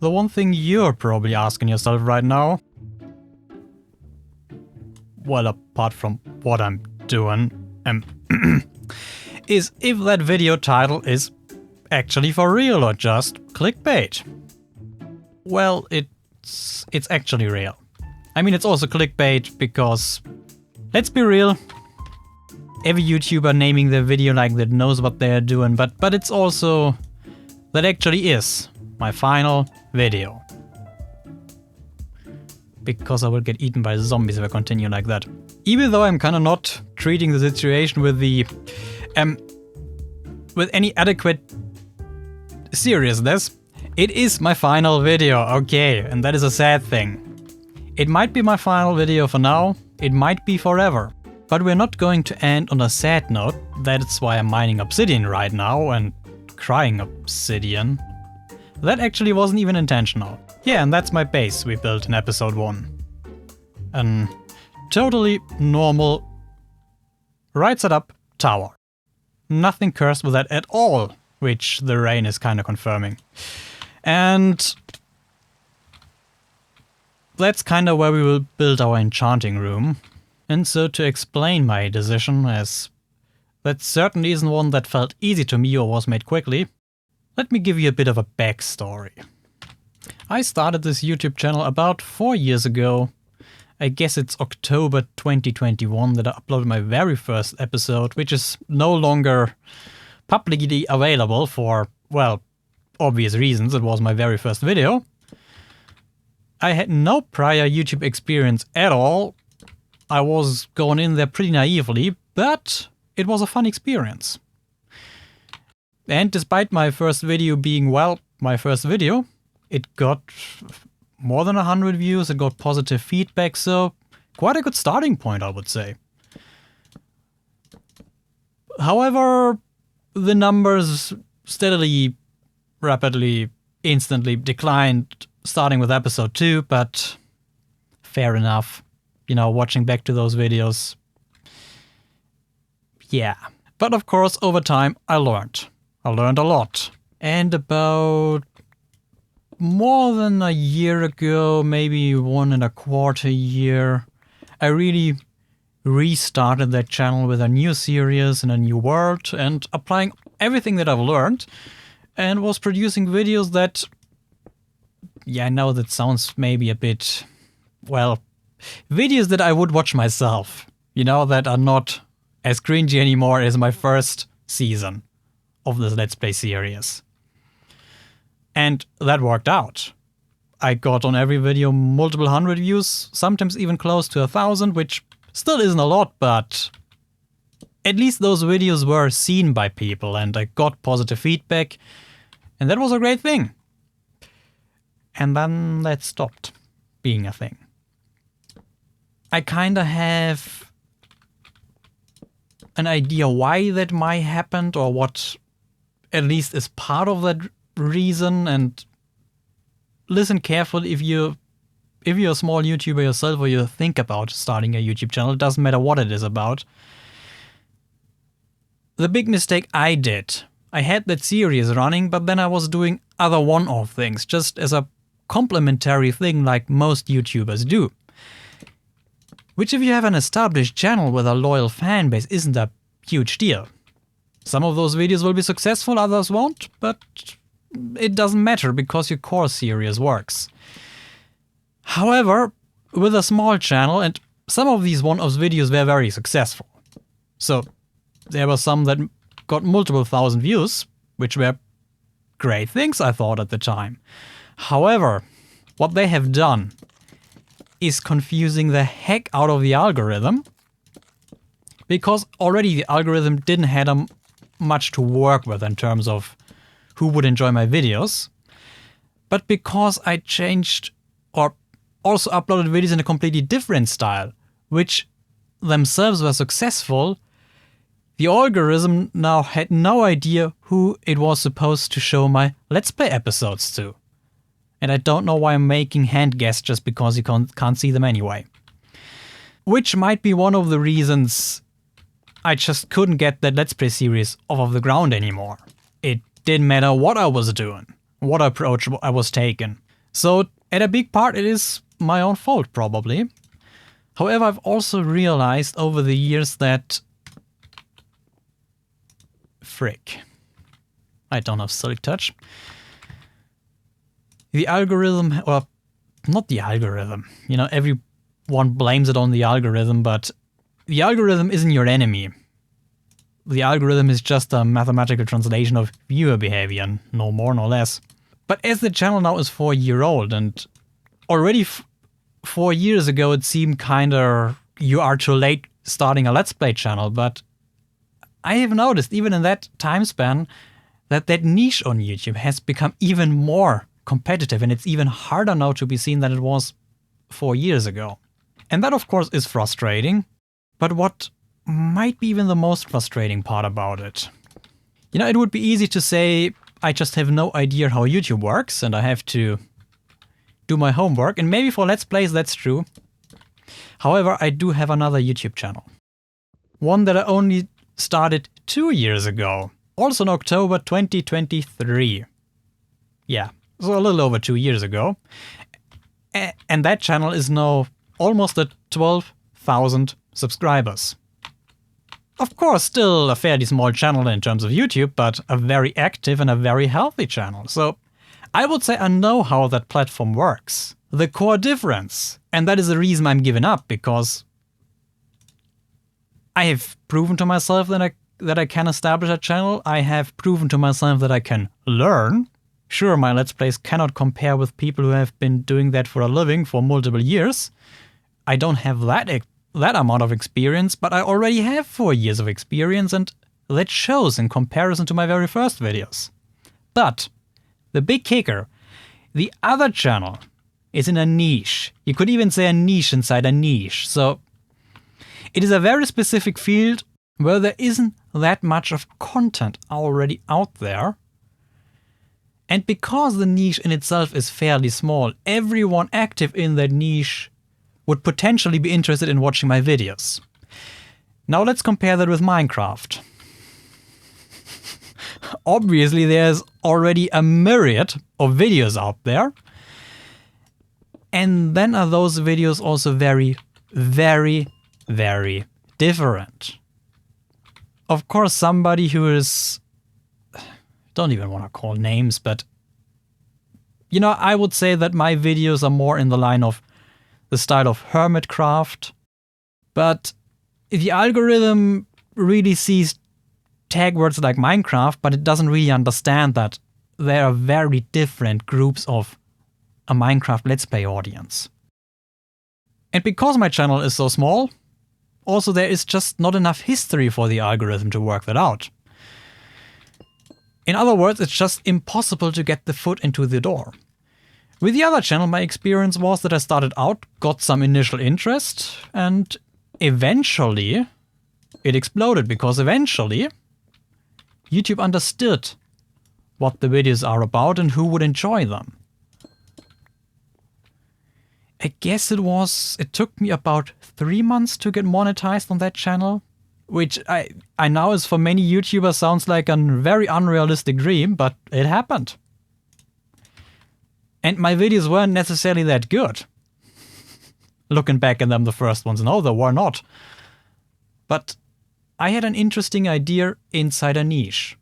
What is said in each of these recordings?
The one thing you're probably asking yourself right now, well, apart from what I'm doing, is if that video title is actually for real or just clickbait. Well, it's actually real. I mean, it's also clickbait because, let's be real, every YouTuber naming their video like that knows what they're doing, but it's also, that actually is my final video. Because I will get eaten by zombies if I continue like that. Even though I'm kinda not treating the situation with the with any adequate seriousness, it is my final video, okay, and that is a sad thing. It might be my final video for now, it might be forever. But we're not going to end on a sad note, that's why I'm mining obsidian right now and crying obsidian. That actually wasn't even intentional. Yeah, and that's my base we built in episode 1. An totally normal, right side up tower. Nothing cursed with that at all, which the rain is kinda confirming. And that's kinda where we will build our enchanting room. And so to explain my decision, as that certainly isn't one that felt easy to me or was made quickly, let me give you a bit of a backstory. I started this YouTube channel about 4 years ago. I guess it's October 2021 that I uploaded my very first episode, which is no longer publicly available for, well, obvious reasons. It was my very first video. I had no prior YouTube experience at all. I was going in there pretty naively, but it was a fun experience. And despite my first video being, well, my first video, it got more than 100 views, it got positive feedback, so quite a good starting point, I would say. However, the numbers steadily, rapidly, instantly declined, starting with episode 2, but fair enough. You know, watching back to those videos. Yeah. But of course, over time, I learned. I learned a lot. And about more than a year ago, maybe 1.25 years, I really restarted that channel with a new series in a new world and applying everything that I've learned and was producing videos that, yeah, I know that sounds maybe a bit, well, videos that I would watch myself, you know, that are not as cringy anymore as my first season of this Let's Play series. And that worked out. I got on every video multiple 100 views, sometimes even close to 1,000, which still isn't a lot, but at least those videos were seen by people and I got positive feedback, and that was a great thing. And then that stopped being a thing. I kinda have an idea why that might happen, or what at least is part of that reason, and listen carefully if you're a small YouTuber yourself or you think about starting a YouTube channel, it doesn't matter what it is about. The big mistake I did, I had that series running, but then I was doing other one-off things, just as a complementary thing like most YouTubers do. Which, if you have an established channel with a loyal fan base, isn't a huge deal. Some of those videos will be successful, others won't, but it doesn't matter because your core series works. However, with a small channel, and some of these one-off videos were very successful. So there were some that got multiple thousand views, which were great things, I thought at the time. However, what they have done is confusing the heck out of the algorithm, because already the algorithm didn't have much to work with in terms of who would enjoy my videos. But because I changed or also uploaded videos in a completely different style, which themselves were successful, the algorithm now had no idea who it was supposed to show my Let's Play episodes to. And I don't know why I'm making hand gestures, because you can't see them anyway. Which might be one of the reasons I just couldn't get that Let's Play series off of the ground anymore. It didn't matter what I was doing, what approach I was taking. So at a big part it is my own fault probably. However, I've also realized over the years that... Frick. I don't have Silk Touch. The algorithm, or not the algorithm, you know, everyone blames it on the algorithm, but the algorithm isn't your enemy. The algorithm is just a mathematical translation of viewer behavior, no more, no less. But as the channel now is 4 years old, and already 4 years ago it seemed kinda you are too late starting a Let's Play channel, but I have noticed even in that time span that that niche on YouTube has become even more competitive, and it's even harder now to be seen than it was 4 years ago. And that of course is frustrating, but what might be even the most frustrating part about it. You know, it would be easy to say I just have no idea how YouTube works and I have to do my homework, and maybe for Let's Plays that's true. However, I do have another YouTube channel. One that I only started 2 years ago, also in October 2023. Yeah, so a little over 2 years ago. And that channel is now almost at 12,000 subscribers. Of course, still a fairly small channel in terms of YouTube, but a very active and a very healthy channel. So I would say I know how that platform works. The core difference, and that is the reason I'm giving up, because I have proven to myself that I can establish a channel. I have proven to myself that I can learn. Sure, my Let's Plays cannot compare with people who have been doing that for a living for multiple years. I don't have that amount of experience, but I already have 4 years of experience, and that shows in comparison to my very first videos. But the big kicker, the other channel is in a niche. You could even say a niche inside a niche. So it is a very specific field where there isn't that much of content already out there. And because the niche in itself is fairly small, everyone active in that niche would potentially be interested in watching my videos. Now let's compare that with Minecraft. Obviously there's already a myriad of videos out there. And then are those videos also very, very, very different. Of course, somebody who is... don't even want to call names, but... you know, I would say that my videos are more in the line of the style of Hermitcraft. But the algorithm really sees tag words like Minecraft, but it doesn't really understand that there are very different groups of a Minecraft Let's Play audience. And because my channel is so small, also there is just not enough history for the algorithm to work that out. In other words, it's just impossible to get the foot into the door. With the other channel, my experience was that I started out, got some initial interest, and eventually it exploded, because eventually YouTube understood what the videos are about and who would enjoy them. I guess it took me about 3 months to get monetized on that channel, which I know is for many YouTubers sounds like a very unrealistic dream, but it happened. And my videos weren't necessarily that good. Looking back at them, the first ones, no, they were not. But I had an interesting idea inside a niche.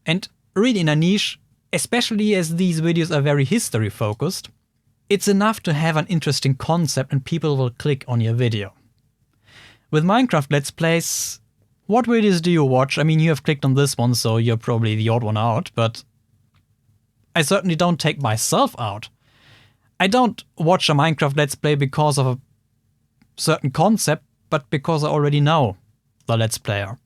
And really in a niche, especially as these videos are very history focused, it's enough to have an interesting concept and people will click on your video. With Minecraft Let's Plays, what videos do you watch? I mean, you have clicked on this one, so you're probably the odd one out, but I certainly don't take myself out. I don't watch a Minecraft Let's Play because of a certain concept, but because I already know the Let's Player.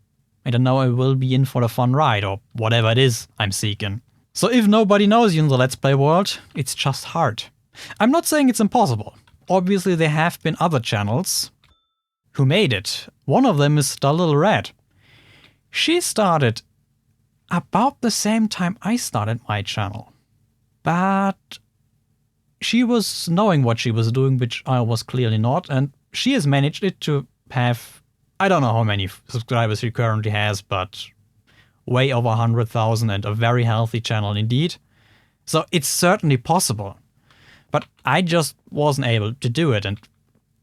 And I know I will be in for a fun ride, or whatever it is I'm seeking. So if nobody knows you in the Let's Play world, it's just hard. I'm not saying it's impossible. Obviously there have been other channels who made it. One of them is The Little Red. She started about the same time I started my channel. But she was knowing what she was doing, which I was clearly not, and she has managed it to have, I don't know how many subscribers she currently has, but way over 100,000 and a very healthy channel indeed. So it's certainly possible. But I just wasn't able to do it. And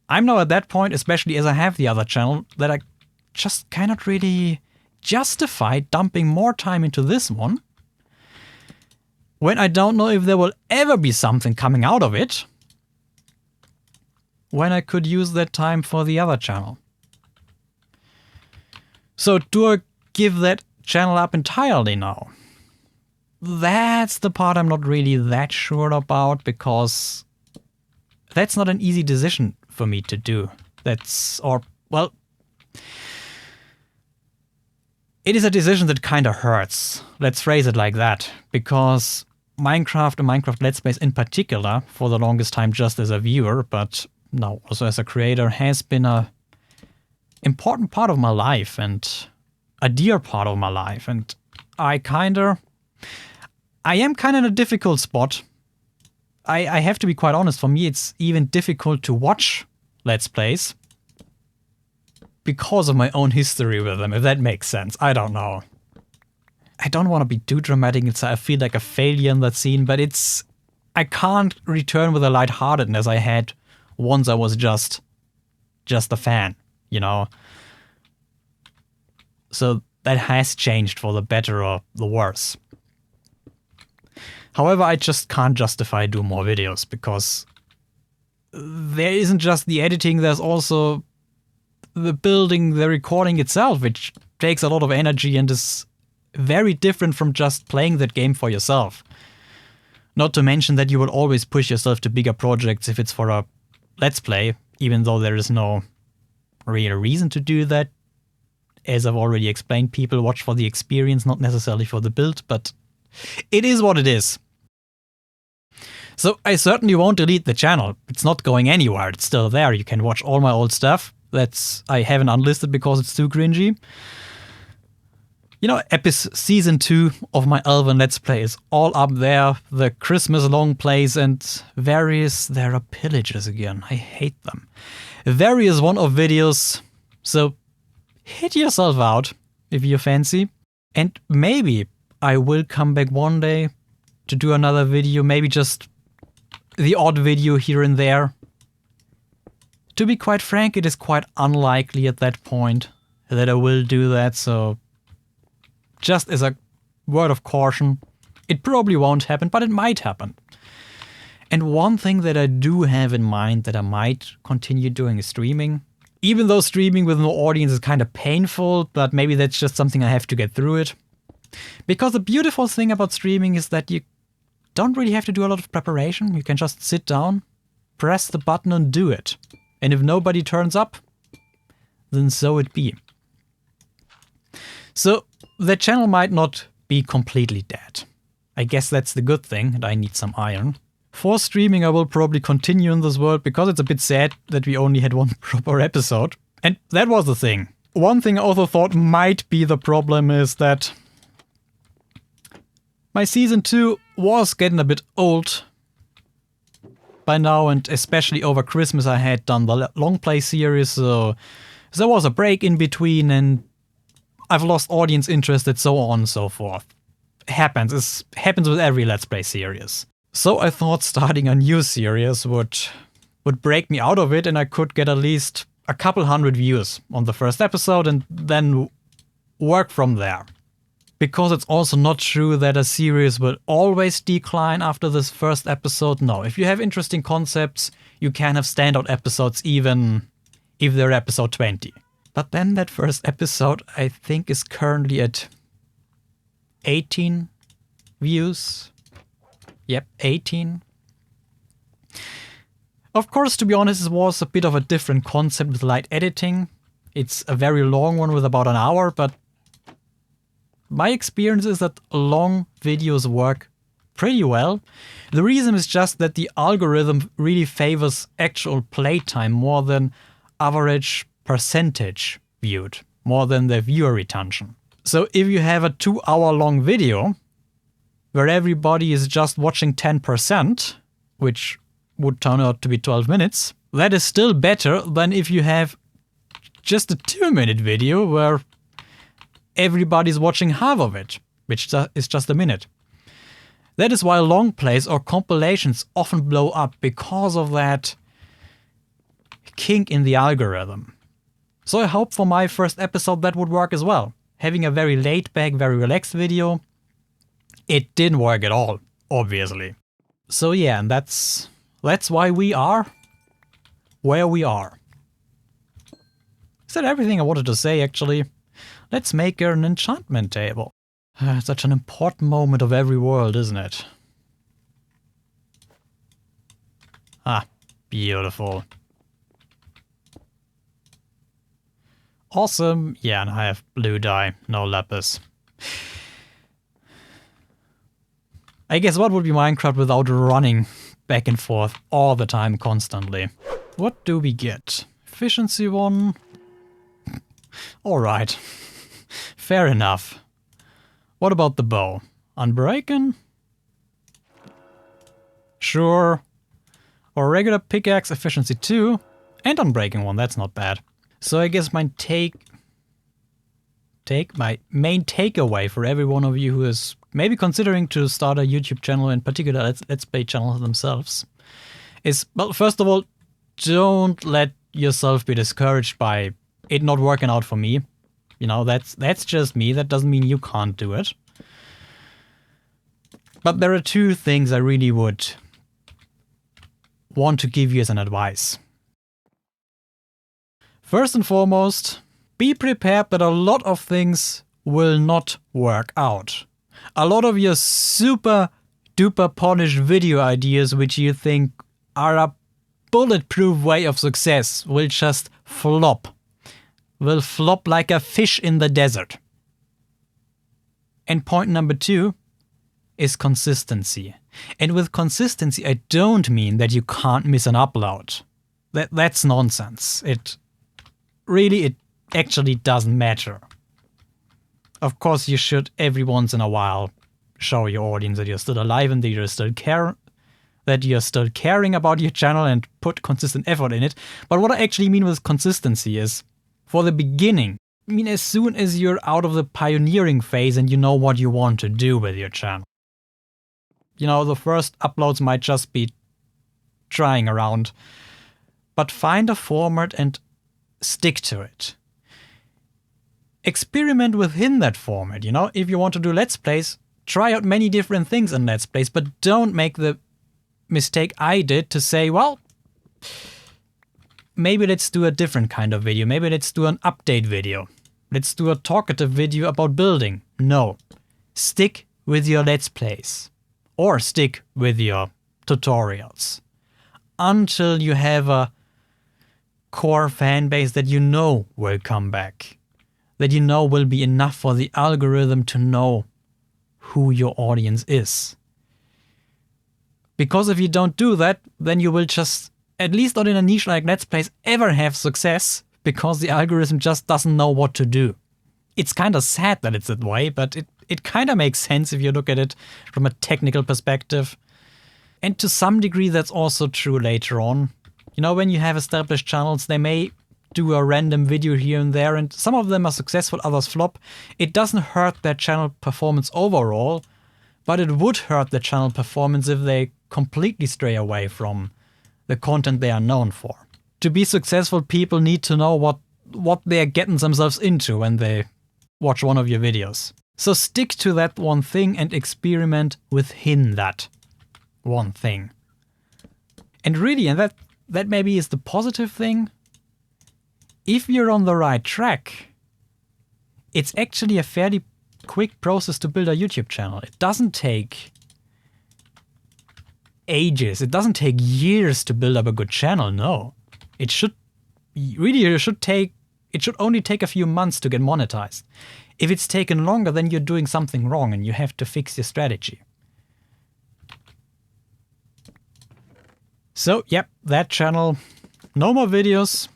I'm now at that point, especially as I have the other channel, that I just cannot really justify dumping more time into this one when I don't know if there will ever be something coming out of it, when I could use that time for the other channel. So do I give that channel up entirely now? That's the part I'm not really that sure about, because that's not an easy decision for me to do. It is a decision that kind of hurts. Let's phrase it like that. Because Minecraft and Minecraft Let's Plays in particular, for the longest time just as a viewer, but now also as a creator, has been a important part of my life and a dear part of my life. And I am kind of in a difficult spot. I have to be quite honest, for me it's even difficult to watch Let's Plays because of my own history with them, if that makes sense. I don't know. I don't want to be too dramatic, I feel like a failure in that scene, but I can't return with a lightheartedness I had once I was just a fan, you know? So that has changed for the better or the worse. However, I just can't justify doing more videos, because there isn't just the editing, there's also the building, the recording itself, which takes a lot of energy and is very different from just playing that game for yourself. Not to mention that you will always push yourself to bigger projects if it's for a Let's Play, even though there is no real reason to do that. As I've already explained, people watch for the experience, not necessarily for the build, but it is what it is. So I certainly won't delete the channel. It's not going anywhere, it's still there. You can watch all my old stuff. I haven't unlisted because it's too cringy. You know, season 2 of my Elven Let's Play is all up there. The Christmas long plays and various... There are pillages again. I hate them. Various one-off videos. So hit yourself out if you fancy. And maybe I will come back one day to do another video. Maybe just the odd video here and there. To be quite frank, it is quite unlikely at that point that I will do that, so just as a word of caution, it probably won't happen, but it might happen. And one thing that I do have in mind that I might continue doing is streaming. Even though streaming with no audience is kind of painful, but maybe that's just something I have to get through it. Because the beautiful thing about streaming is that you don't really have to do a lot of preparation. You can just sit down, press the button and do it. And if nobody turns up, then so it be. So the channel might not be completely dead. I guess that's the good thing, and I need some iron. For streaming I will probably continue in this world, because it's a bit sad that we only had one proper episode. And that was the thing. One thing I also thought might be the problem is that my season 2 was getting a bit old by now, and especially over Christmas I had done the long play series, so there was a break in between and I've lost audience interest and so on and so forth. It happens with every Let's Play series. So I thought starting a new series would break me out of it, and I could get at least a couple hundred views on the first episode and then work from there. Because it's also not true that a series will always decline after this first episode. No, if you have interesting concepts, you can have standout episodes even if they're episode 20. But then that first episode, I think, is currently at 18 views. Yep, 18. Of course, to be honest, it was a bit of a different concept with light editing. It's a very long one with about an hour, but my experience is that long videos work pretty well. The reason is just that the algorithm really favors actual playtime more than average percentage viewed, more than the viewer retention. So if you have a 2-hour long video where everybody is just watching 10%, which would turn out to be 12 minutes, that is still better than if you have just a 2-minute video where everybody's watching half of it, which is just a minute. That is why long plays or compilations often blow up, because of that kink in the algorithm. So I hope for my first episode that would work as well. Having a very laid back, very relaxed video. It didn't work at all, obviously. So yeah, and that's why we are where we are. Is that everything I wanted to say, actually? Let's make an enchantment table. Such an important moment of every world, isn't it? Ah, beautiful. Awesome. Yeah, and I have blue dye, no lapis. I guess what would be Minecraft without running back and forth all the time, constantly? What do we get? Efficiency 1. Alright. Fair enough. What about the bow? Unbreaken? Sure. Or regular pickaxe, efficiency 2. And unbreaking 1, that's not bad. So I guess my main takeaway for every one of you who is maybe considering to start a YouTube channel, in particular Let's Play channels themselves, is, well, first of all, don't let yourself be discouraged by it not working out for me. You know, that's just me. That doesn't mean you can't do it. But there are two things I really would want to give you as an advice. First and foremost, be prepared that a lot of things will not work out. A lot of your super duper polished video ideas, which you think are a bulletproof way of success, will just flop. Will flop like a fish in the desert. And point number 2 is consistency. And with consistency, I don't mean that you can't miss an upload. That's nonsense. It actually doesn't matter. Of course, you should every once in a while show your audience that you're still alive and that you're still caring about your channel and put consistent effort in it. But what I actually mean with consistency is, for the beginning, I mean, as soon as you're out of the pioneering phase and you know what you want to do with your channel. You know, the first uploads might just be trying around, but find a format and stick to it. Experiment within that format, you know? If you want to do Let's Plays, try out many different things in Let's Plays, but don't make the mistake I did to say, well, maybe let's do a different kind of video. Maybe let's do an update video. Let's do a talkative video about building. No. Stick with your Let's Plays. Or stick with your tutorials. Until you have a core fan base that you know will come back. That you know will be enough for the algorithm to know who your audience is. Because if you don't do that, then you will just, at least not in a niche like Let's Plays, ever have success, because the algorithm just doesn't know what to do. It's kind of sad that it's that way, but it kind of makes sense if you look at it from a technical perspective. And to some degree that's also true later on. You know, when you have established channels, they may do a random video here and there, and some of them are successful, others flop. It doesn't hurt their channel performance overall, but it would hurt the channel performance if they completely stray away from the content they are known for. To be successful, people need to know what they're getting themselves into when they watch one of your videos. So stick to that one thing and experiment within that one thing. And really, and that maybe is the positive thing, if you're on the right track, it's actually a fairly quick process to build a YouTube channel. It doesn't take ages. It doesn't take years to build up a good channel. No, it should only take a few months to get monetized. If it's taken longer, then you're doing something wrong and you have to fix your strategy. So, yep, that channel, no more videos.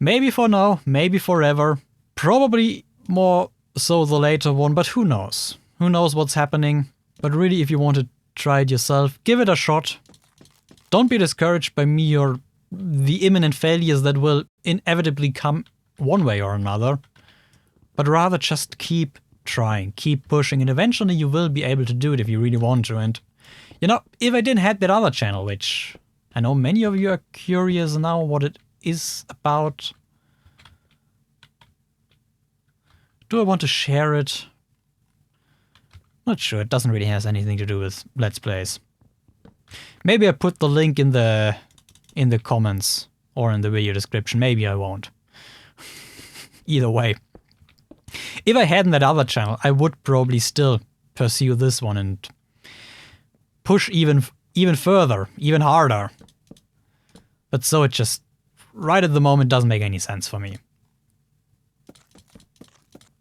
Maybe for now, maybe forever. Probably more so the later one, but who knows? Who knows what's happening? But really, if you want to try it yourself, give it a shot. Don't be discouraged by me or the imminent failures that will inevitably come one way or another. But rather just keep trying, keep pushing, and eventually you will be able to do it if you really want to. And, you know, if I didn't have that other channel, which I know many of you are curious now what it is about. Do I want to share it? Not sure, it doesn't really have anything to do with Let's Plays. Maybe I put the link in the comments or in the video description, maybe I won't. Either way. If I hadn't that other channel, I would probably still pursue this one and push even further, even harder. But so it just, right at the moment, doesn't make any sense for me.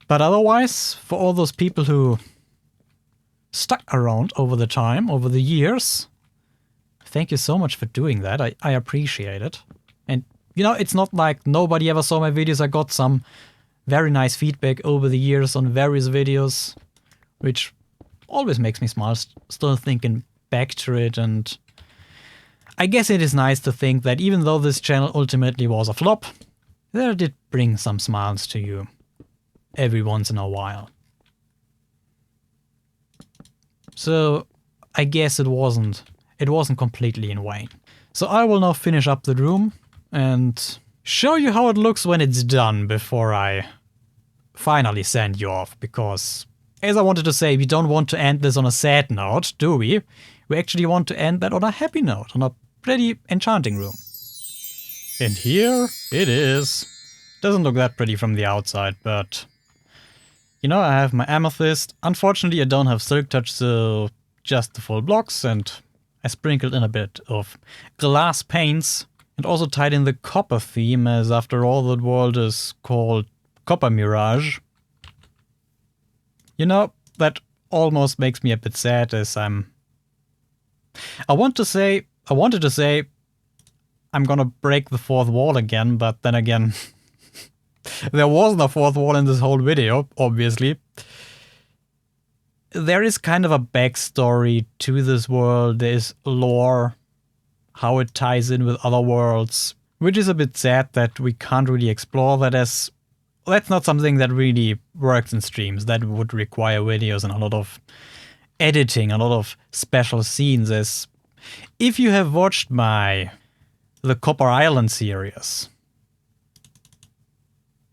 But otherwise, for all those people who stuck around over the time, over the years, thank you so much for doing that. I appreciate it. And, you know, it's not like nobody ever saw my videos. I got some very nice feedback over the years on various videos, which always makes me smile, still thinking back to it. And I guess it is nice to think that even though this channel ultimately was a flop, that it did bring some smiles to you every once in a while. So I guess it wasn't completely in vain. So I will now finish up the room and show you how it looks when it's done before I finally send you off, because as I wanted to say, we don't want to end this on a sad note, do we? We actually want to end that on a happy note, on a pretty enchanting room. And here it is. Doesn't look that pretty from the outside, but you know, I have my amethyst. Unfortunately, I don't have silk touch, so just the full blocks, and I sprinkled in a bit of glass paints and also tied in the copper theme, as after all the world is called Copper Mirage. You know, that almost makes me a bit sad, as I wanted to say I'm gonna break the fourth wall again, but then again, there wasn't a fourth wall in this whole video, obviously. There is kind of a backstory to this world. There is lore, how it ties in with other worlds, which is a bit sad that we can't really explore that, as that's not something that really works in streams. That would require videos and a lot of editing, a lot of special scenes. As if you have watched the Copper Island series,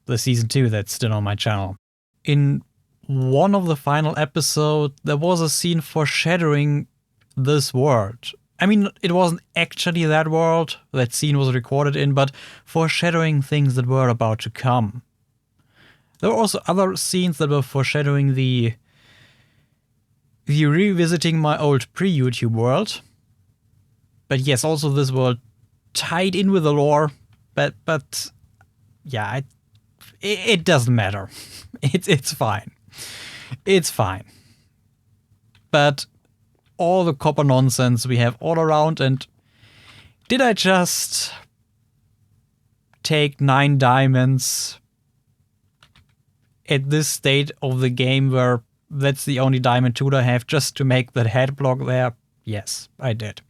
the season 2 that's still on my channel, in one of the final episodes, there was a scene foreshadowing this world. I mean, it wasn't actually that world that scene was recorded in, but foreshadowing things that were about to come. There were also other scenes that were foreshadowing the revisiting my old pre-YouTube world. But yes, also this world tied in with the lore, but yeah, it doesn't matter. It's fine. It's fine. But all the copper nonsense we have all around, and did I just take 9 diamonds at this state of the game where that's the only diamond tool I have just to make that head block there? Yes, I did.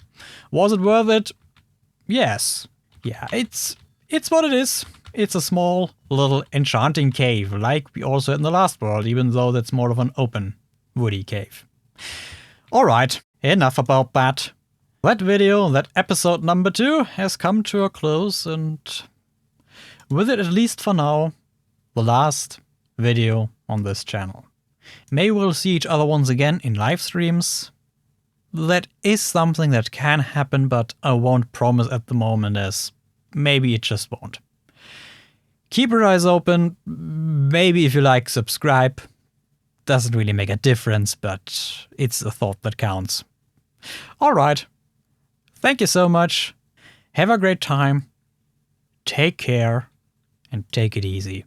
Was it worth it? Yes. Yeah, it's what it is. It's a small little enchanting cave, like we also had in the last world, even though that's more of an open, woody cave. Alright, enough about that. That video, that episode number 2, has come to a close, and with it, at least for now, the last video on this channel. Maybe we'll see each other once again in live streams. That is something that can happen, but I won't promise at the moment, as maybe it just won't. Keep your eyes open. Maybe if you like, subscribe. Doesn't really make a difference, but it's the thought that counts. Alright. Thank you so much. Have a great time. Take care and take it easy.